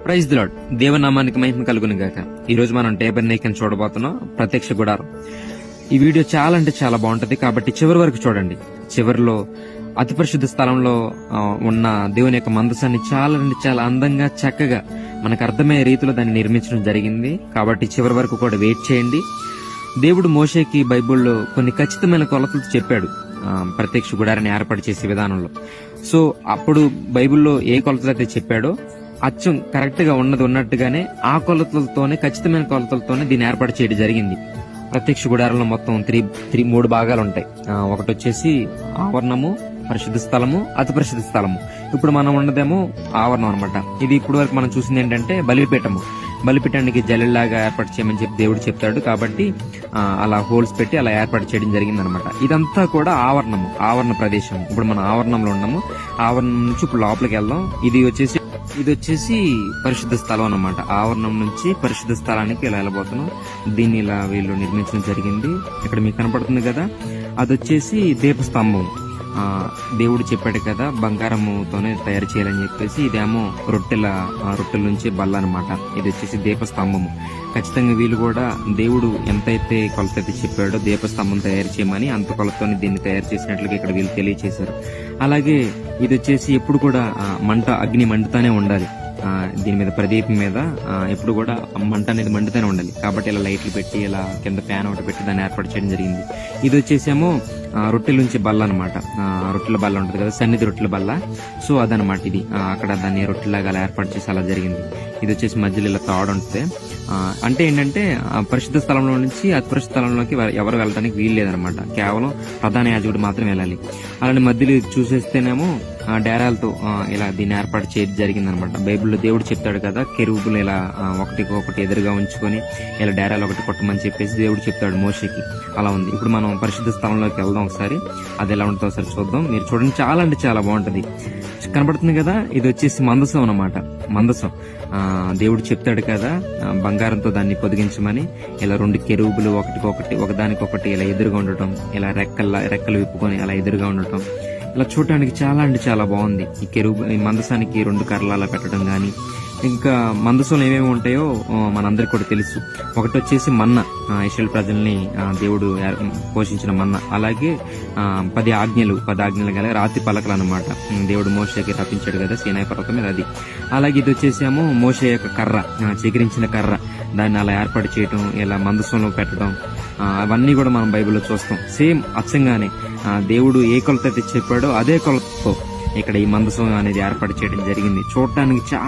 Praise the Lord. దేవనామానికి మహిమ కలుగును గాక. ఈ రోజు మనం టేబర్నేకల్ చూడబోతున్నాం, ప్రత్యక్ష గుడారం. ఈ వీడియో చాలా అంటే చాలా బాగుంటది, కాబట్టి చివరి వరకు చూడండి. చివరిలో అతి పరిశుద్ధ స్థలంలో ఉన్న దేవుని యొక్క మందసాన్ని చాలా అంటే చాలా అందంగా చక్కగా మనకు అర్థమయ్యే రీతిలో దాన్ని నిర్మించడం జరిగింది. కాబట్టి చివరి వరకు కూడా వెయిట్ చేయండి. దేవుడు మోషేకి బైబిల్లో కొన్ని ఖచ్చితమైన కొలతలు చెప్పాడు ప్రత్యక్ష గుడారాన్ని ఏర్పాటు చేసే విధానంలో. సో అప్పుడు బైబిల్లో ఏ కొలతలు అయితే చెప్పాడో అచ్చం కరెక్ట్ గా ఉన్నట్టుగానే ఆ కొలతలతోనే, ఖచ్చితమైన కొలతలతోనే దీన్ని ఏర్పాటు చేయడం జరిగింది. ప్రత్యక్ష గుడారంలో మొత్తం మూడు భాగాలు ఉంటాయి. ఒకటి వచ్చేసి ఆవరణము, పరిశుద్ధ స్థలము, అతి పరిశుద్ధ స్థలము. ఇప్పుడు మనం ఉన్నదేమో ఆవరణం అనమాట. ఇది ఇప్పుడు వరకు మనం చూసింది ఏంటంటే బలిపీఠము. బలిపీఠానికి జల్లెల్లాగా ఏర్పాటు చేయమని చెప్పి దేవుడు చెప్తాడు. కాబట్టి అలా హోల్స్ పెట్టి అలా ఏర్పాటు చేయడం జరిగింది అనమాట. ఇదంతా కూడా ఆవరణ ప్రదేశం. ఇప్పుడు మనం ఆవరణంలో ఉన్నాము. ఆవరణం నుంచి ఇప్పుడు లోపలికి వెళ్దాం. ఇది వచ్చేసి పరిశుద్ధ స్థలం అన్నమాట. ఆవరణం నుంచి పరిశుద్ధ స్థలానికి ఇలా వెళ్ళబోతున్నాం. దీన్ని ఇలా వీళ్ళు నిర్మించడం జరిగింది. ఇక్కడ మీకు కనపడుతుంది కదా, అది వచ్చేసి దీపస్తంభం. దేవుడు చెప్పాడు కదా బంగారముతోనే తయారు చేయాలని చెప్పేసి. ఇదేమో రొట్టెల నుంచి బల్ల అనమాట. ఇది వచ్చేసి దీపస్తంభము. ఖచ్చితంగా వీళ్ళు కూడా దేవుడు ఎంతైతే కొలత అయితే చెప్పాడో దీపస్తంభం తయారు చేయమని, అంత కొలతతోనే దీన్ని తయారు చేసినట్లుగా ఇక్కడ వీళ్ళు తెలియచేశారు. అలాగే ఇది వచ్చేసి ఎప్పుడు కూడా అగ్ని మండుతానే ఉండాలి. దీని మీద ప్రదీపం మీద ఎప్పుడు కూడా మంట అనేది మండుతూనే ఉండాలి. కాబట్టి ఇలా లైట్లు పెట్టి ఇలా కింద ఫ్యాన్ ఒకటి పెట్టి దాన్ని ఏర్పాటు చేయడం జరిగింది. ఇది వచ్చేసేమో రొట్టెల నుంచి బల్ల అనమాట. రొట్టెల బల్ల ఉంటుంది కదా, సన్నిధి రొట్టెల బల్ల. సో అదనమాట ఇది. అక్కడ దాన్ని రొట్టెలాగా అలా ఏర్పాటు చేసి అలా జరిగింది. ఇది వచ్చేసి మధ్యలో ఇలా తాడు ఉంటుంది. అంటే ఏంటంటే పరిశుద్ధ స్థలంలో నుంచి అతి పరిశుద్ధ స్థలంలోకి ఎవరు వెళ్ళడానికి వీలు లేదనమాట. కేవలం ప్రధాన యాజకుడు మాత్రం వెళ్ళాలి. అలానే మధ్యలో చూసేస్తేనేమో డేరాలతో ఇలా దీన్ని ఏర్పాటు చేయడం జరిగింది అనమాట. బైబిల్లో దేవుడు చెప్తాడు కదా, కెరూబులు ఇలా ఒకటి ఎదురుగా ఉంచుకొని ఇలా డేరాలు ఒకటి కొట్టమని చెప్పేసి దేవుడు చెప్తాడు మోషేకి. అలా ఉంది. ఇప్పుడు మనం పరిశుద్ధ స్థలంలోకి వెళ్దాం ఒకసారి. అది ఎలా ఉంటుందో ఒకసారి చూద్దాం. మీరు చూడండి, చాలా అంటే చాలా బాగుంటది. కనబడుతుంది కదా, ఇది వచ్చేసి మందసం అన్నమాట. మందసం దేవుడు చెప్తాడు కదా బంగారంతో దాన్ని పొదిగించమని. ఇలా 2 కెరూబులు ఒకదానికొకటి ఇలా ఎదురుగా ఉండటం, ఇలా రెక్కలు విప్పుకొని అలా ఎదురుగా ఉండటం, ఇలా చూడటానికి చాలా అంటే చాలా బాగుంది. ఈ మందసానికి 2 కర్రలు అలా పెట్టడం గాని, ఇంకా మందసంలో ఏమేమి ఉంటాయో మనందరికి కూడా తెలుసు. ఒకటి వచ్చేసి మన్నా, ఇశ్రాయేలు ప్రజల్ని దేవుడు పోషించిన మన్నా. అలాగే 10 ఆజ్ఞలు గల రాతి పలకలు అనమాట. దేవుడు మోషేకి రప్పించాడు కదా సీనాయి పర్వతం మీద, అది. అలాగే ఇది వచ్చేసేమో మోషే యొక్క కర్ర, చిగురించిన కర్ర, దాన్ని అలా ఏర్పాటు చేయటం, ఇలా మందసంలో పెట్టడం, అవన్నీ కూడా మనం బైబిల్లో చూస్తాం. సేమ్ అచ్చంగానే దేవుడు ఏ కొలత అయితే చెప్పాడో అదే కొలతతో ఇక్కడ ఈ మందసం అనేది ఏర్పాటు చేయడం జరిగింది. చూడటానికి చాలా